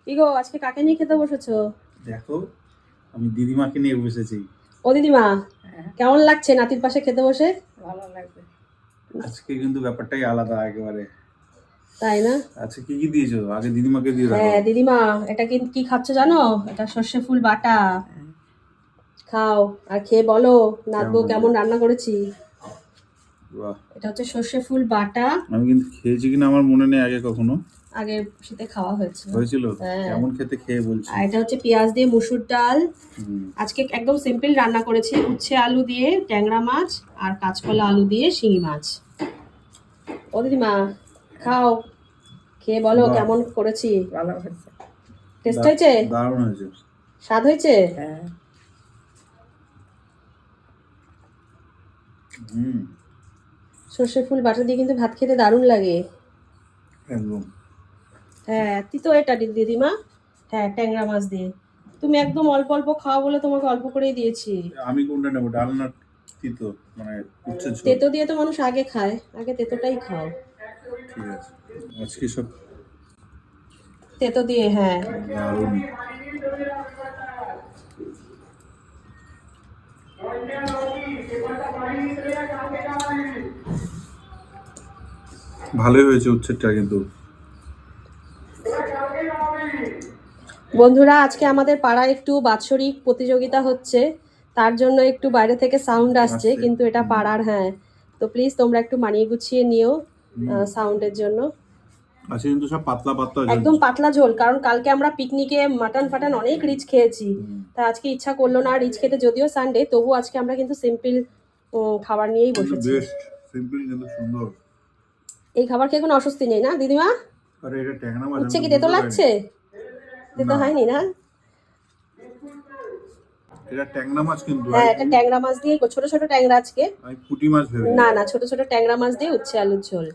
কি গো, আজকে কাকে নিয়ে খেতে বসেছো? দেখো, আমি দিদিমাকে নিয়ে বসেছি। ও দিদিমা, কেমন লাগছে নাতির পাশে খেতে বসে? ভালো লাগবে। আজকে কিন্তু ব্যাপারটাই আলাদা একেবারে। তাই না? আজকে কি কি দিয়েছো? আগে দিদিমাকে দিয়ে দেখো। হ্যাঁ দিদিমা, এটা কি কি খাচ্ছ জানো? এটা সর্ষে ফুল বাটা। খাও আর খেয়ে বলো নাতবো কেমন রান্না করেছি। বাহ, এটা হচ্ছে সর্ষে ফুল বাটা। আমি কিন্তু খেয়েছি কিনা আমার মনে নেই আগে কখনো। আগে শীতে খাওয়া হয়েছিল। হয়েছিল? হ্যাঁ। কেমন খেতে খেয়ে বলছি। আর এটা হচ্ছে পেঁয়াজ দিয়ে মুসুর ডাল। হুম, আজকে একদম সিম্পল রান্না করেছি, উচ্ছে আলু দিয়ে ট্যাংরা মাছ আর কাঁচকলা আলু দিয়ে শিঙি মাছ। ও দিদিমা, খাও, খেয়ে বলো বাহ। কেমন করেছি। ভালো হয়েছে। টেস্ট হয়েছে? দারুণ হয়েছে। স্বাদ হয়েছে? হ্যাঁ, হুম, সর্ষে ফুল বাটা দিয়ে কিন্তু ভাত খেতে দারুণ লাগে। একদম। হ্যাঁ তিতো এটা দিদিমা। হ্যাঁ ট্যাংরা মাছ দিয়ে। তুমি একদম অল্প অল্প খাও বলে তোমাকে অল্প করেই দিয়েছি। আমি কোনটা নেবো, ডাল না তিতো? মানে উচ্ছে ঝোল? তেতো দিয়ে তো মানুষ আগে খায়, আগে তেতোটাই খাও। ঠিক আছে, আজকে সব তেতো দিয়ে, হ্যাঁ। দারুণ। ভালোই হয়েছে উচ্ছেরটা কিন্তু। বন্ধুরা, আজকে আমাদের পাড়ায় একটু বাৎসরিক প্রতিযোগিতা হচ্ছে, তার জন্য একটু বাইরে থেকে সাউন্ড আসছে, কিন্তু এটা পাড়ার। হ্যাঁ, তো প্লিজ তোমরা একটু মানিয়ে গুছিয়ে নিও সাউন্ডের জন্য। আজকে কিন্তু সব পাতলা পাতলা একদম পাতলা ঝোল, কারণ কালকে আমরা পিকনিকে মাটন ফাটন অনেক রিচ খেয়েছি। তা আজকে ইচ্ছা করলো না রিচ খেতে, যদিও সানডে, তবু আজকে আমরা কিন্তু সিম্পল খাবার নিয়েই বসেছি। বেস্ট সিম্পল কিন্তু সুন্দর। এই খাবার খেয়ে কোনো অস্বস্তি নেই না দিদিমা? আরে এটা ট্যাংরা মাছ। উচ্ছে কি তেতো লাগছে? তেতো হয়নি না? এটা ট্যাংরা মাছ কিন্তু। হ্যাঁ, এটা ট্যাংরা মাছ দিয়ে, ছোট ছোট ট্যাংরা আজকে। আমি পুঁটি মাছ ভেবে। না না, ছোট ছোট ট্যাংরা মাছ দিয়ে উচ্ছে আলুর ঝোল।